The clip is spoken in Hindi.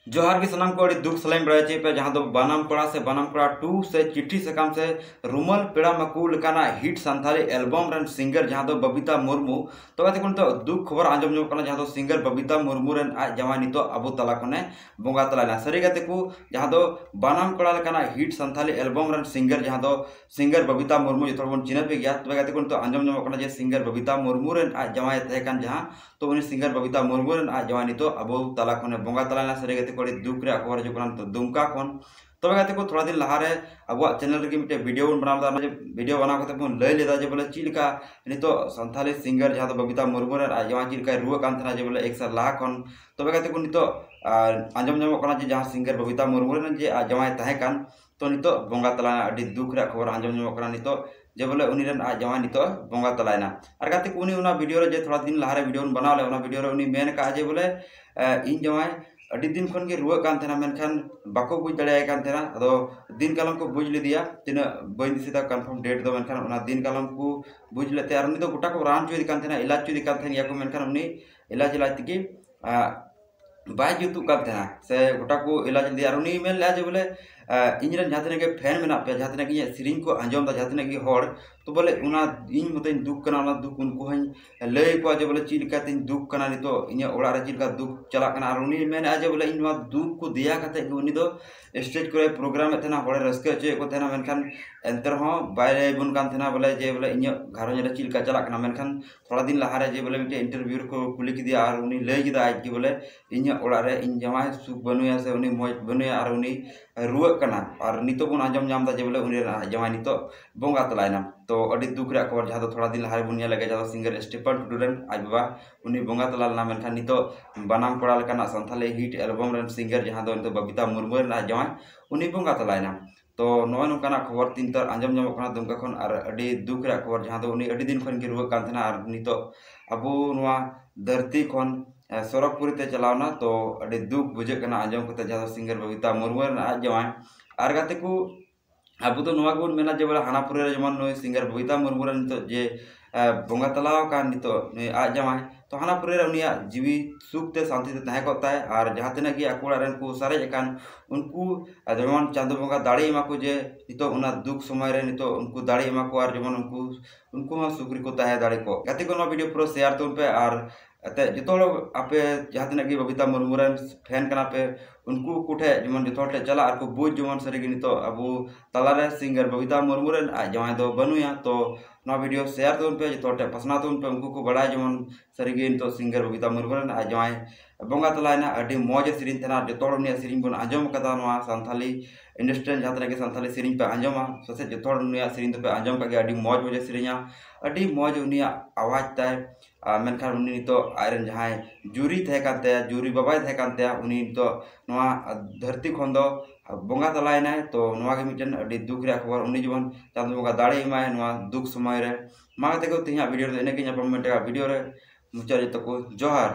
जोहार की सनम को अड़ी दुख सलाम बड़ा चे पे जहां दो बनाम कोड़ा टू से चिट्ठी सकाम से रुमल पेड़ा मकूल काना हिट संथाली एल्बम रन सिंगर जहां दो बबीता मुर्मू तो गाते कोन तो दुख खबर आंजम जो काना जहां दो सिंगर बबीता मुर्मू रन आज जवान नितो अबो तला कोने बोंगा तलाना सरी गाते को जहां दो बनाम कोड़ा काना हिट संथाली एल्बम रन सिंगर जहां दो सिंगर बबीता मुर्मू जो बन चिन्ह पे गया तो गाते कोन तो आंजम जो काना जे सिंगर बबीता मुर्मू रन आज जवान तहे कान जहां तो उनी सिंगर बबीता मुर्मू रन आज जवान नितो अबो तला कोने बोंगा तलाना सरी गाते कोड़ी दुख रे खबर जो काना तो दुमका कोन तब गाते को थोड़ा दिन लहारे अब चैनल के मिटे वीडियो बन बना वीडियो बना करते बन लय लेदा जे बोले चिलका नितो संथाली सिंगर जहां तो बबीता मुर्मू रे आज जवान चिलका रुआ कान थना जे बोले एक साल लाहा कोन तब गाते को नितो आंजम जम कोना जे जहां सिंगर बबीता मुर्मू रे जे आज जवान तहे कान तो नितो बोंगा तलाना अडी दुख रे खबर आंजम जम कोना नितो जे बोले उनी रन आज जवान नितो बोंगा तलायना और गाते को उनी उना वीडियो रे जे थोड़ा दिन लहारे वीडियो बनाले उना वीडियो रे उनी मेन का जे बोले इन जवान अड़ी दिन खन के रुआ कान थेना मेनखान बाको बुझ दड़े कान थेना अदो दिन कालम को बुझ लिदिया तिना बइन दिसिदा कंफर्म डेट दो मेनखान उना दिन कालम को बुझ लेते और उनी तो गोटा को रान चुदी कान थेना इलाज चुदी कान थेना या को मेनखान उनी इलाज तिकी बाय जुतु कान थेना से गोटा को इलाज लिदिया और उनी मेन ला जे बोले इनरन जहां के फैन मेना पे जहां के सिरिंग को आंजम दा जहां के हर तो बोले उना इन मते दुख कना उना दुख उनको हई लय को जे बोले चिलका तिन दुख कना नितो इnya ओड़ा रे चिलका दुख चला कना और उनी मेन आज बोले इन दुख को दिया कते उनी दो स्टेज करे प्रोग्राम में थेना हड़े रस्के चे को थेना मेनखान एंतर हो बायरे बुन कान थेना बोले जे बोले इnya घारो रे चिलका चला कना मेनखान थोड़ा दिन लहारे जे बोले मिटे इंटरव्यू को कुली की दिया और उनी लय किदा आज की बोले इnya ओड़ा रे इन जमाय सुख बनुया से उनी मौज बनुया और उनी रुआ कना और नितो बन आंजम जाम दा जे बोले उनी जमाय नितो बोंगा तलायना तो अड़ी दुख रे खबर जहां थोड़ा दिन लहारे बुनिया लगे जहां सिंगर स्टीफन टुडू आज बाबा उनी बोंगा तलालना मेनखान नितो बनाम कोड़ा लेकाना संथाली हिट एल्बम रन सिंगर जहां दो नितो बबीता मुर्मू रन आज जवान उनी बोंगा तलायना तो नय नोकाना खबर तीन तर आंजम जमो कना दुमका खन और अड़ी दुख रे खबर जहां दो उनी अड़ी दिन खन के रुआ कान थना और नितो अबो नोआ धरती खन सरकपुरी ते चलावना तो अड़ी दुख बुझे कना आंजम कते जहां सिंगर बबीता मुर्मू रन आज जवान और गाते को अब तो नवा को मेना जे बोले हानापुरे जमन नय सिंगर बबीता मुर्मू रन नितो जे बोंगा तलाव का नितो आज जमाय तो हानापुरे उनिया जीवी सुख ते शांति ते तहे कोताय और जहां तना की अकोड़ा रन को सारे एकान उनको जमन चांदो बोंगा दाड़ी एमा को जे नितो उना दुख समय रे नितो उनको दाड़ी एमा को और जमन उनको सुखरी को तहे दाड़ी को गति को वीडियो पूरा शेयर तो पे और जो आपे जहां तना की बबीता मुर्मू रन फैन कना पे उनको कुठे जमन जो चला और को बुझ जमन सरी नितो अब तलारे सिंगर बबीता मुर्मू रन आज जवान दो बनुया तो ना वीडियो शेयर तो पे जो पसना तो पे उनको को बड़ा जमन सरी नितो सिंगर बबीता मुर्मू रन आज जवान बोंगा तलायना अड़ी मौज सेरिन तना जो उनिया सेरिन बन आंजम कदा नवा संथाली इंडस्ट्री जहां तना के संथाली सेरिन पे आंजमा ससे जो उनिया सेरिन तो पे आंजम का अड़ी मौज वजह सेरिया अड़ी मौज उनिया आवाज ताय मेनखान उनी नितो आयरन जहां जुरी थे कानते जुरी बाबाय थे कानते उनी नितो नवा धरती खन दो बोंगा तलायना तो नवा के मिटन अड़ी दुख रे खबर उनी जीवन चांदो बोंगा दाड़ी एमाय नवा दुख समय रे मागते को तिहा वीडियो रे इने के वीडियो रे मुचा जतो को जोहार।